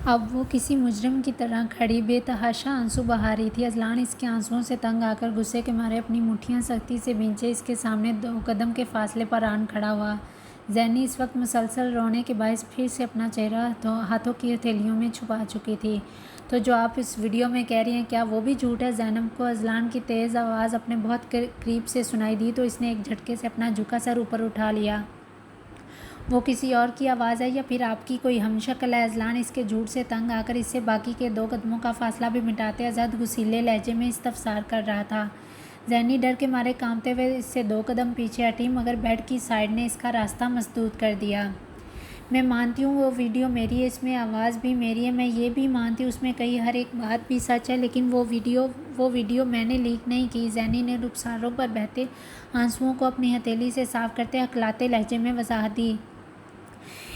اب وہ کسی مجرم کی طرح کھڑی بے تحاشا آنسو بہا رہی تھی۔ اذلان اس کے آنسوؤں سے تنگ آ کر غصے کے مارے اپنی مٹھیاں سختی سے بھینچے اس کے سامنے 2 قدم کے فاصلے پر آن کھڑا ہوا۔ زینی اس وقت مسلسل رونے کے باعث پھر سے اپنا چہرہ ہاتھوں کی ہتھیلیوں میں چھپا چکی تھی۔ تو جو آپ اس ویڈیو میں کہہ رہی ہیں کیا وہ بھی جھوٹ ہے؟ زینب کو اذلان کی تیز آواز اپنے بہت قریب سے سنائی دی تو اس نے ایک جھٹکے سے اپنا جھکا سر اوپر اٹھا لیا۔ وہ کسی اور کی آواز ہے یا پھر آپ کی کوئی ہم شکل ہے؟ اذلان اس کے جھوٹ سے تنگ آ کر اس سے باقی کے 2 قدموں کا فاصلہ بھی مٹاتے ازحد غصیلے لہجے میں استفسار کر رہا تھا۔ زینی ڈر کے مارے کانپتے ہوئے اس سے 2 قدم پیچھے ہٹی مگر بیڈ کی سائیڈ نے اس کا راستہ مسدود کر دیا۔ میں مانتی ہوں وہ ویڈیو میری ہے، اس میں آواز بھی میری ہے، میں یہ بھی مانتی ہوں اس میں کئی ہر ایک بات بھی سچ ہے، لیکن وہ ویڈیو میں نے لیک نہیں کی۔ زینی نے رخساروں پر بہتے آنسوؤں کو اپنی ہتھیلی سے صاف کرتے ہکلاتے لہجے میں وضاحت دی۔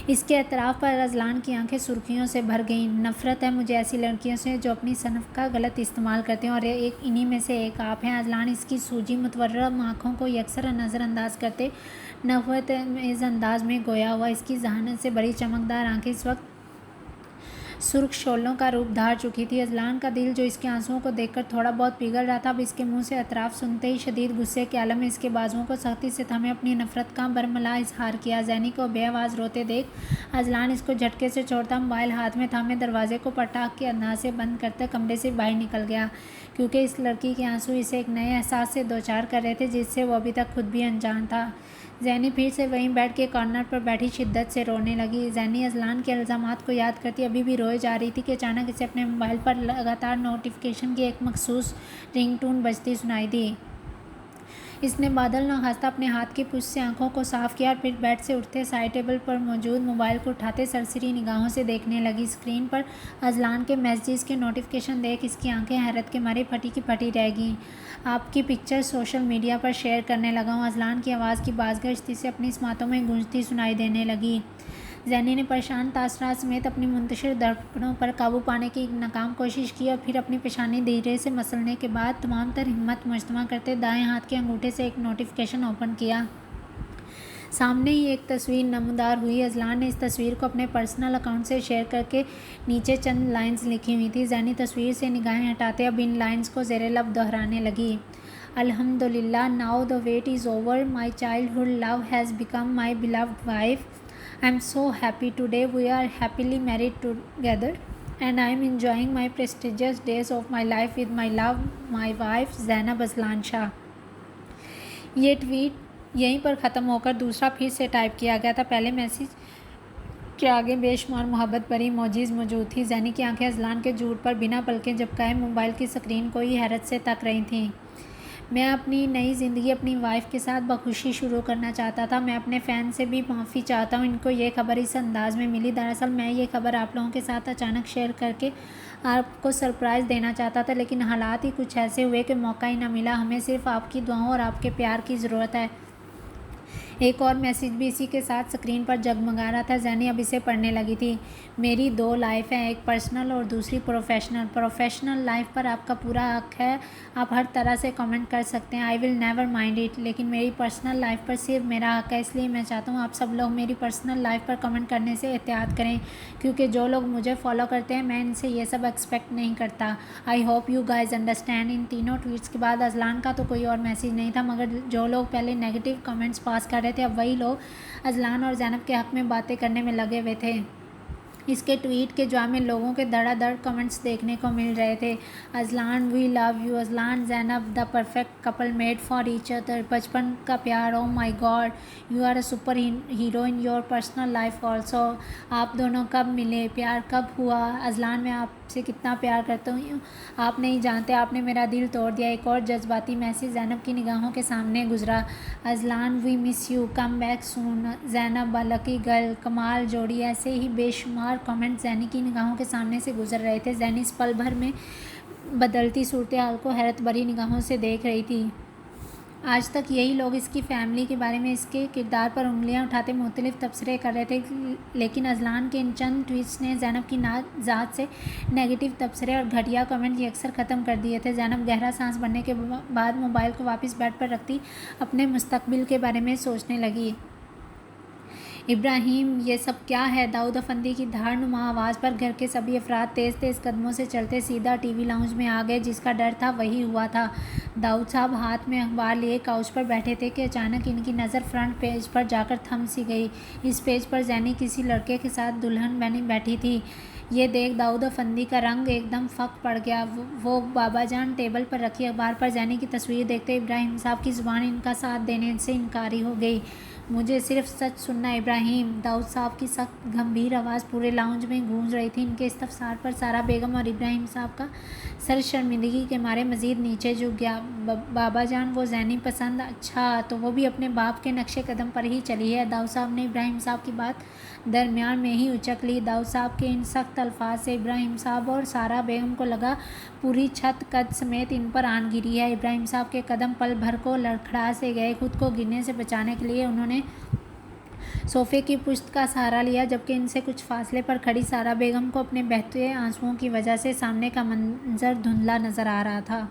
اس کے اعتراف پر اذلان کی آنکھیں سرخیوں سے بھر گئیں۔ نفرت ہے مجھے ایسی لڑکیوں سے جو اپنی صنعت کا غلط استعمال کرتے ہیں اور انہی میں سے ایک آپ ہیں۔ اذلان اس کی سوجی متورم آنکھوں کو یکسر نظر انداز کرتے نفرت آمیز انداز میں گویا ہوا۔ اس کی ذہانت سے بڑی چمکدار آنکھیں اس وقت سرخ شعلوں کا روپ دھار چکی تھی۔ اذلان کا دل جو اس کے آنسوؤں کو دیکھ کر تھوڑا بہت پگھل رہا تھا اب اس کے منہ سے اعتراف سنتے ہی شدید غصے کے عالم میں اس کے بازوؤں کو سختی سے تھامے اپنی نفرت کا برملا اظہار کیا۔ زینی کو بے آواز روتے دیکھ اذلان اس کو جھٹکے سے چھوڑتا موبائل ہاتھ میں تھامے دروازے کو پٹاخ کے انداز سے بند کرتے کمرے سے باہر نکل گیا، کیونکہ اس لڑکی کے آنسو اسے ایک نئے احساس سے دوچار کر رہے تھے جس سے وہ ابھی تک خود بھی انجان تھا۔ زینی پھر سے وہیں بیڈ کے کارنر پر بیٹھی شدت سے رونے لگی۔ زینی اذلان کے الزامات کو یاد کرتی ابھی بھی روئے جا رہی تھی کہ اچانک اسے اپنے موبائل پر لگاتار نوٹیفیکیشن کی ایک مخصوص رنگ ٹون بجتی سنائی دی۔ اس نے بادل ناخواستہ اپنے ہاتھ کی پشت سے آنکھوں کو صاف کیا اور پھر بیڈ سے اٹھتے سائڈ ٹیبل پر موجود موبائل کو اٹھاتے سرسری نگاہوں سے دیکھنے لگی۔ اسکرین پر اذلان کے میسیجز کے نوٹیفیکیشن دیکھ اس کی آنکھیں حیرت کے مارے پھٹی کی پھٹی رہ گئیں۔ آپ کی پکچر سوشل میڈیا پر شیئر کرنے لگا ہوں۔ اذلان کی آواز کی بازگشت سے اپنی سماعتوں میں گونجتی سنائی دینے لگی۔ زینی نے پریشان تاثرات سمیت اپنی منتشر دھڑکنوں پر قابو پانے کی ناکام کوشش کی اور پھر اپنی پیشانی دھیرے سے مسلنے کے بعد تمام تر ہمت مجتمع کرتے دائیں ہاتھ کے انگوٹھے سے ایک نوٹیفیکیشن اوپن کیا۔ سامنے ہی ایک تصویر نمودار ہوئی۔ اذلان نے اس تصویر کو اپنے پرسنل اکاؤنٹ سے شیئر کرکے نیچے چند لائنز لکھی ہوئی تھیں۔ زینی تصویر سے نگاہیں ہٹاتے اب ان لائنز کو زیر لب دہرانے لگی۔ الحمدللہ now the wait is over. My childhood love has become my beloved wife. I am so happy today. We are happily married together and I am enjoying my prestigious days of my life with my love, my wife Zainab Azlan شاہ۔ یہ tweet یہیں پر ختم ہو کر دوسرا پھر سے type کیا گیا تھا۔ پہلے میسیج کے آگے بے شمار محبت بھری ایموجیز موجود تھیں۔ زینی کی آنکھیں اذلان کے جھوٹ پر بنا پلکیں جھپکائے موبائل کی اسکرین کو ہی حیرت سے تک رہی تھیں۔ میں اپنی نئی زندگی اپنی وائف کے ساتھ بخوشی شروع کرنا چاہتا تھا۔ میں اپنے فین سے بھی معافی چاہتا ہوں، ان کو یہ خبر اس انداز میں ملی۔ دراصل میں یہ خبر آپ لوگوں کے ساتھ اچانک شیئر کرکے آپ کو سرپرائز دینا چاہتا تھا، لیکن حالات ہی کچھ ایسے ہوئے کہ موقع ہی نہ ملا۔ ہمیں صرف آپ کی دعاؤں اور آپ کے پیار کی ضرورت ہے۔ ایک اور میسیج بھی اسی کے ساتھ اسکرین پر جگمگا رہا تھا۔ زینی اب اسے پڑھنے لگی تھی۔ میری 2 لائف ہیں، ایک پرسنل اور دوسری پروفیشنل۔ پروفیشنل لائف پر آپ کا پورا حق ہے، آپ ہر طرح سے کمنٹ کر سکتے ہیں، I will never mind it، لیکن میری پرسنل لائف پر صرف میرا حق ہے۔ اس لیے میں چاہتا ہوں آپ سب لوگ میری پرسنل لائف پر کمنٹ کرنے سے احتیاط کریں، کیونکہ جو لوگ مجھے فالو کرتے ہیں میں ان سے یہ سب ایکسپیکٹ نہیں کرتا۔ I hope you guys understand۔ ان تینوں ٹویٹس کے بعد اذلان کا تو کوئی اور میسیج نہیں تھا، مگر جو لوگ پہلے نیگیٹو کمنٹس پاس کر رہے تھے اب وہی لوگ اذلان اور زینب کے حق میں باتیں کرنے میں لگے ہوئے تھے۔ اس کے ٹویٹ کے جواب میں لوگوں کے دھڑا دھڑ کمنٹس دیکھنے کو مل رہے تھے۔ Azlan we love you, Azlan Zainab the perfect couple made for each other, بچپن کا پیار، oh my God you are a super hero in your personal life also. آپ دونوں کب ملے، پیار کب ہوا، اذلان میں آپ سے کتنا پیار کرتا ہوں، آپ نہیں جانتے، آپ نے میرا دل توڑ دیا۔ ایک اور جذباتی میسیج زینب کی نگاہوں کے سامنے گزرا۔ Azlan we miss you, come back soon, Zainab lucky girl, کمال جوڑی۔ ایسے ہی بے شمار کمنٹ زینی کی نگاہوں کے سامنے سے گزر رہے تھے۔ زینی اس پل بھر میں بدلتی صورتحال کو حیرت بھری نگاہوں سے دیکھ رہی تھی۔ آج تک یہی لوگ اس کی فیملی کے بارے میں، اس کے کردار پر انگلیاں اٹھاتے مختلف تبصرے کر رہے تھے، لیکن اذلان کے ان چند ٹویٹس نے زینب کی ذات سے نیگیٹو تبصرے اور گھٹیا کمنٹ یکسر ختم کر دیے تھے۔ زینب گہرا سانس بھرنے کے بعد موبائل کو واپس بیڈ پر رکھتی اپنے مستقبل کے بارے میں سوچنے لگی۔ ابراہیم یہ سب کیا ہے؟ داؤد افندی کی دھاڑ نما آواز پر گھر کے سبھی افراد تیز تیز قدموں سے چلتے سیدھا ٹی وی لاؤنج میں آ گئے۔ جس کا ڈر تھا وہی ہوا تھا۔ داؤد صاحب ہاتھ میں اخبار لیے کاؤچ پر بیٹھے تھے کہ اچانک ان کی نظر فرنٹ پیج پر جا کر تھم سی گئی۔ اس پیج پر زینی کسی لڑکے کے ساتھ دلہن بنی بیٹھی تھی۔ یہ دیکھ داؤد افندی کا رنگ ایک دم فک پڑ گیا۔ وہ بابا جان ٹیبل پر رکھی اخبار پر زینی کی تصویر دیکھتے ابراہیم صاحب کی زبان ان کا ساتھ دینے سے انکاری ہو گئی۔ مجھے صرف سچ سننا ہے ابراہیم۔ داؤد صاحب کی سخت گمبھیر آواز پورے لاؤنج میں گونج رہی تھی۔ ان کے استفسار پر سارا بیگم اور ابراہیم صاحب کا سر شرمندگی کے مارے مزید نیچے جھک گیا۔ بابا جان وہ زینی پسند؟ اچھا تو وہ بھی اپنے باپ کے نقش قدم پر ہی چلی ہے۔ داؤد صاحب نے ابراہیم صاحب کی بات درمیان میں ہی اچک لی۔ داؤد صاحب کے ان سخت الفاظ سے ابراہیم صاحب اور سارا بیگم کو لگا پوری چھت قد سمیت ان پر آن گری ہے۔ ابراہیم صاحب کے قدم پل بھر کو لڑکھڑا سے گئے۔ خود کو گرنے سے بچانے کے لیے انہوں نے صوفے کی پشت کا سہارا لیا، جبکہ ان سے کچھ فاصلے پر کھڑی سارا بیگم کو اپنے بہتے آنسوؤں کی وجہ سے سامنے کا منظر دھندلا نظر آ رہا تھا۔